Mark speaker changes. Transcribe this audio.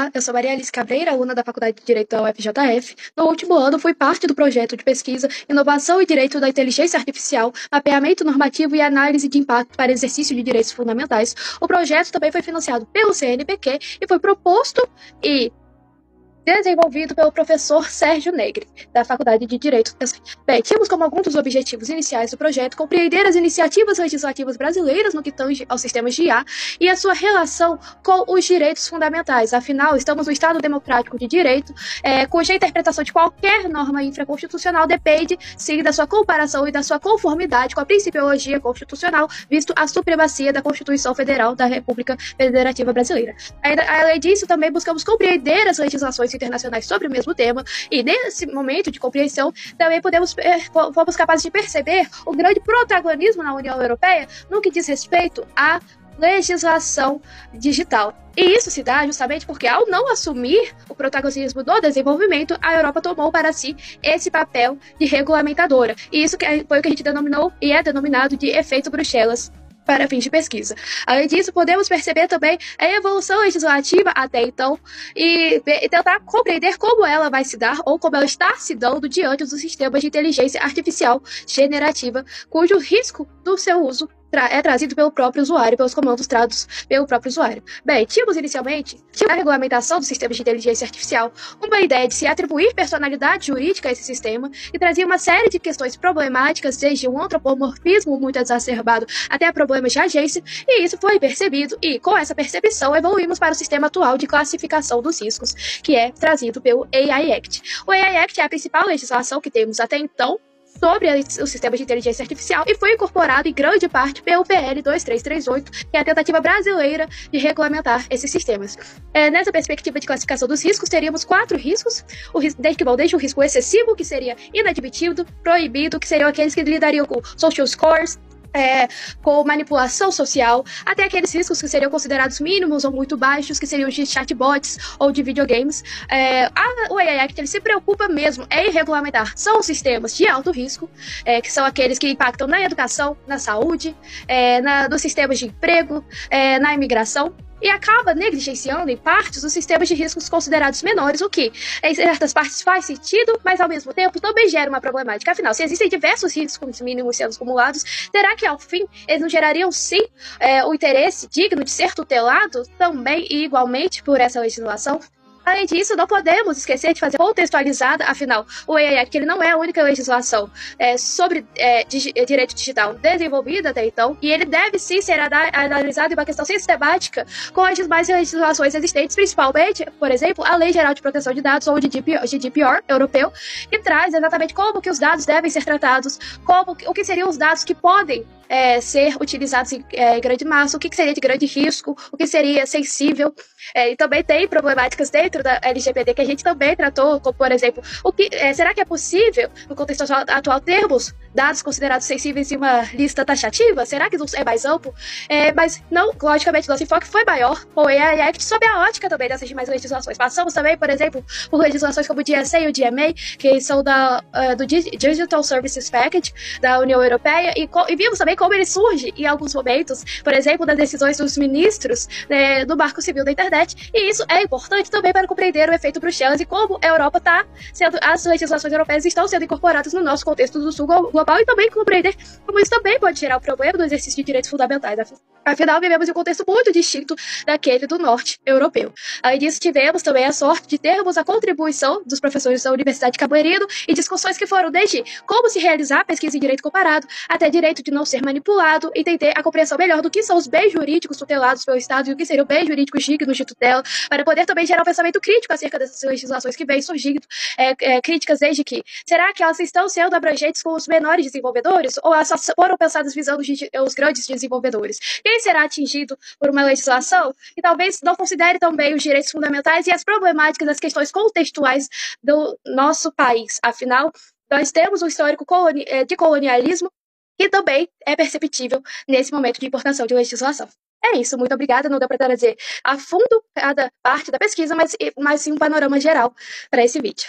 Speaker 1: Olá, eu sou Maria Alice Cabreira, aluna da Faculdade de Direito da UFJF. No último ano, fui parte do projeto de pesquisa Inovação e Direito da Inteligência Artificial, Mapeamento Normativo e Análise de Impacto para Exercício de Direitos Fundamentais. O projeto também foi financiado pelo CNPq e foi proposto e desenvolvido pelo professor Sérgio Negri, da Faculdade de Direito. Bem, tínhamos como alguns dos objetivos iniciais do projeto compreender as iniciativas legislativas brasileiras no que tange aos sistemas de IA e a sua relação com os direitos fundamentais. Afinal, estamos no Estado Democrático de Direito, cuja interpretação de qualquer norma infraconstitucional depende, sim, da sua comparação e da sua conformidade com a principiologia constitucional, visto a supremacia da Constituição Federal da República Federativa Brasileira. Além disso, também buscamos compreender as legislações internacionais sobre o mesmo tema, e nesse momento de compreensão também fomos capazes de perceber o grande protagonismo na União Europeia no que diz respeito à legislação digital. E isso se dá justamente porque, ao não assumir o protagonismo do desenvolvimento, a Europa tomou para si esse papel de regulamentadora. E isso foi o que a gente denominou e é denominado de efeito Bruxelas para fins de pesquisa. Além disso, podemos perceber também a evolução legislativa até então e tentar compreender como ela vai se dar ou como ela está se dando diante dos sistemas de inteligência artificial generativa, cujo risco do seu uso é trazido pelo próprio usuário, pelos comandos trados pelo próprio usuário. Bem, tínhamos inicialmente a regulamentação dos sistemas de inteligência artificial, uma ideia de se atribuir personalidade jurídica a esse sistema, e trazia uma série de questões problemáticas, desde um antropomorfismo muito exacerbado até problemas de agência, e isso foi percebido, e com essa percepção evoluímos para o sistema atual de classificação dos riscos, que é trazido pelo AI Act. O AI Act é a principal legislação que temos até então sobre o sistema de inteligência artificial e foi incorporado em grande parte pelo PL 2338, que é a tentativa brasileira de regulamentar esses sistemas. Nessa perspectiva de classificação dos riscos, teríamos 4 riscos, desde o risco excessivo, que seria inadmitido, proibido, que seriam aqueles que lidariam com social scores, com manipulação social, até aqueles riscos que seriam considerados mínimos ou muito baixos, que seriam de chatbots ou de videogames. O AI Act ele se preocupa mesmo em regulamentar são os sistemas de alto risco, que são aqueles que impactam na educação, na saúde, nos sistemas de emprego, na imigração, e acaba negligenciando em partes os sistemas de riscos considerados menores, o que em certas partes faz sentido, mas ao mesmo tempo também gera uma problemática. Afinal, se existem diversos riscos mínimos sendo acumulados, será que ao fim eles não gerariam sim o interesse digno de ser tutelado também e igualmente por essa legislação? Além disso, não podemos esquecer de fazer contextualizada, afinal, o AI Act ele não é a única legislação sobre direito digital desenvolvida até então, e ele deve sim ser analisado em uma questão sistemática com as demais legislações existentes, principalmente, por exemplo, a Lei Geral de Proteção de Dados, ou o GDPR europeu, que traz exatamente como que os dados devem ser tratados, o que seriam os dados que podem ser utilizados em grande massa, o que seria de grande risco, o que seria sensível, e também tem problemáticas dentro da LGPD que a gente também tratou, como por exemplo, será que é possível, no contexto atual, termos dados considerados sensíveis em uma lista taxativa? Será que não é mais amplo? Mas não, logicamente, nosso enfoque foi maior com o AI Act sob a ótica também dessas demais legislações. Passamos também, por exemplo, por legislações como o DSA e o DMA, que são do Digital Services Package da União Europeia, e vimos também como ele surge em alguns momentos, por exemplo, nas decisões dos ministros do Marco Civil da Internet, e isso é importante também para compreender o efeito Bruxelas e como a Europa as legislações europeias estão sendo incorporadas no nosso contexto do sul global, e também compreender como isso também pode gerar o problema do exercício de direitos fundamentais. Afinal, vivemos em um contexto muito distinto daquele do norte europeu. Além disso, tivemos também a sorte de termos a contribuição dos professores da Universidade de Cabreiro e discussões que foram desde como se realizar pesquisa em direito comparado, até direito de não ser manipulado, e ter a compreensão melhor do que são os bens jurídicos tutelados pelo Estado e o que seriam bens jurídicos dignos de tutela, para poder também gerar um pensamento crítico acerca dessas legislações que vêm surgindo, críticas desde que, será que elas estão sendo abrangentes com os menores desenvolvedores, ou elas só foram pensadas visando os grandes desenvolvedores? Quem será atingido por uma legislação que talvez não considere também os direitos fundamentais e as problemáticas das questões contextuais do nosso país? Afinal, nós temos um histórico de colonialismo que também é perceptível nesse momento de importação de legislação. É isso, muito obrigada. Não deu para trazer a fundo cada parte da pesquisa, mas sim um panorama geral para esse vídeo.